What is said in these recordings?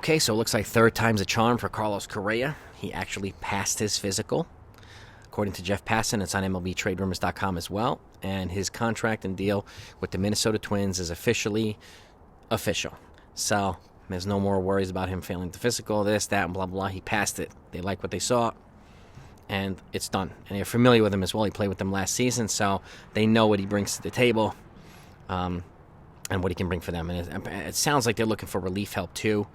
Okay, so it looks like third time's a charm for Carlos Correa. He actually passed his physical. According to Jeff Passan, it's on MLBTradeRumors.com as well. And his contract and deal with the Minnesota Twins is officially official. So there's no more worries about him failing the physical, this, that, and blah, blah. He passed it. They like what they saw, and it's done. And they're familiar with him as well. He played with them last season, so they know what he brings to the table and what he can bring for them. And it sounds like they're looking for relief help, too.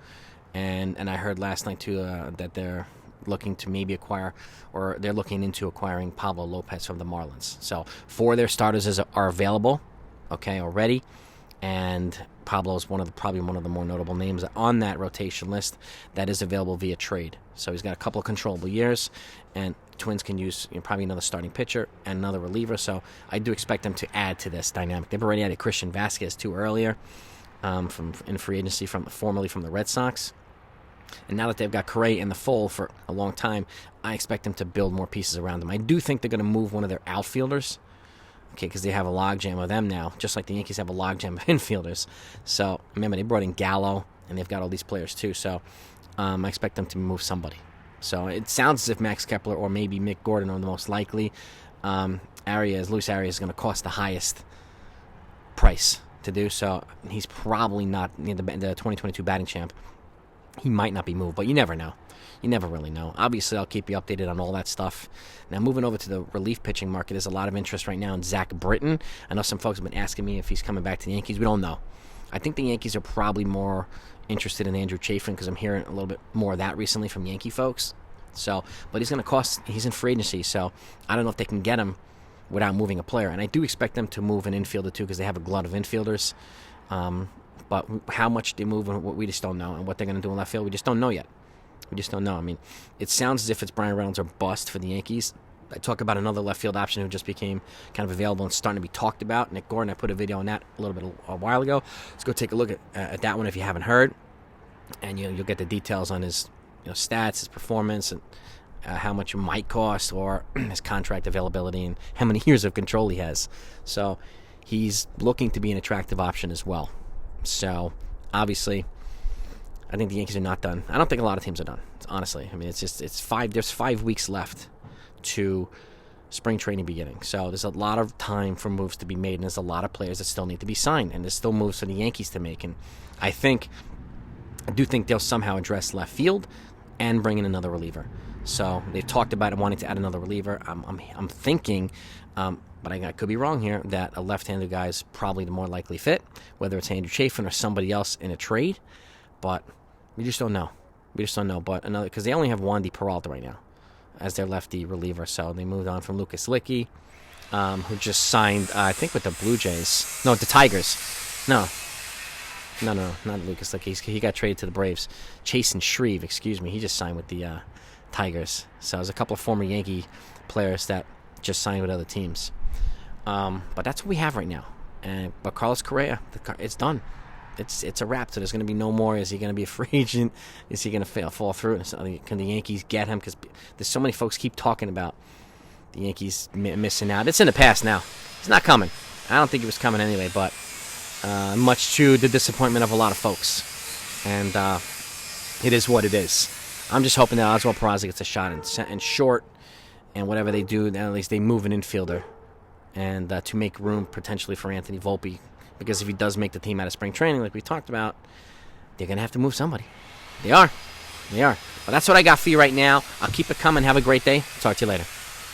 And I heard last night, too, that they're looking to maybe acquire, or they're looking into acquiring Pablo Lopez from the Marlins. So 4 of their starters are available, okay, already. And Pablo is probably one of the more notable names on that rotation list that is available via trade. So he's got a couple of controllable years, and Twins can use probably another starting pitcher and another reliever. So I do expect them to add to this dynamic. They've already added Christian Vasquez too earlier, in free agency formerly from the Red Sox. And now that they've got Correa in the fold for a long time, I expect them to build more pieces around them. I do think they're going to move one of their outfielders, okay, because they have a logjam of them now, just like the Yankees have a logjam of infielders. So, remember, they brought in Gallo, and they've got all these players too. So, I expect them to move somebody. So, it sounds as if Max Kepler or maybe Mick Gordon are the most likely. Luis Arias is going to cost the highest price to do so. He's probably not the 2022 batting champ. He might not be moved, but you never know. You never really know. Obviously, I'll keep you updated on all that stuff. Now, moving over to the relief pitching market, there's a lot of interest right now in Zach Britton. I know some folks have been asking me if he's coming back to the Yankees. We don't know. I think the Yankees are probably more interested in Andrew Chafin because I'm hearing a little bit more of that recently from Yankee folks. So, but he's going to cost. He's in free agency, so I don't know if they can get him without moving a player. And I do expect them to move an infielder too because they have a glut of infielders. But how much they move, we just don't know. And what they're going to do in left field, we just don't know yet. We just don't know. I mean, it sounds as if it's Brian Reynolds or bust for the Yankees. I talk about another left field option who just became kind of available and starting to be talked about. Nick Gordon, I put a video on that a while ago. Let's go take a look at that one if you haven't heard. And you'll get the details on his stats, his performance, and how much it might cost, or his contract availability, and how many years of control he has. So he's looking to be an attractive option as well. So, obviously, I think the Yankees are not done. I don't think a lot of teams are done, honestly. I mean, there's 5 weeks left to spring training beginning. So, there's a lot of time for moves to be made, and there's a lot of players that still need to be signed, and there's still moves for the Yankees to make. And I do think they'll somehow address left field and bring in another reliever. So, they've talked about wanting to add another reliever. I'm thinking... but I could be wrong here, that a left-handed guy is probably the more likely fit, whether it's Andrew Chafin or somebody else in a trade. But we just don't know. But because they only have Wandy Peralta right now as their lefty reliever. So they moved on from Lucas Licky, who just signed, I think, with the Blue Jays. No, the Tigers. No, not Lucas Licky. He got traded to the Braves. Chasen Shreve, he just signed with the Tigers. So there's a couple of former Yankee players that just signed with other teams. But that's what we have right now. But Carlos Correa, it's done. It's a wrap. So there's going to be no more. Is he going to be a free agent? Is he going to fall through? Can the Yankees get him? Because there's so many folks keep talking about the Yankees missing out. It's in the past now. It's not coming. I don't think it was coming anyway. But much to the disappointment of a lot of folks. And it is what it is. I'm just hoping that Oswald Peraza gets a shot in short. And whatever they do, at least they move an infielder. And to make room potentially for Anthony Volpe. Because if he does make the team out of spring training, like we talked about, they're going to have to move somebody. They are. But that's what I got for you right now. I'll keep it coming. Have a great day. Talk to you later.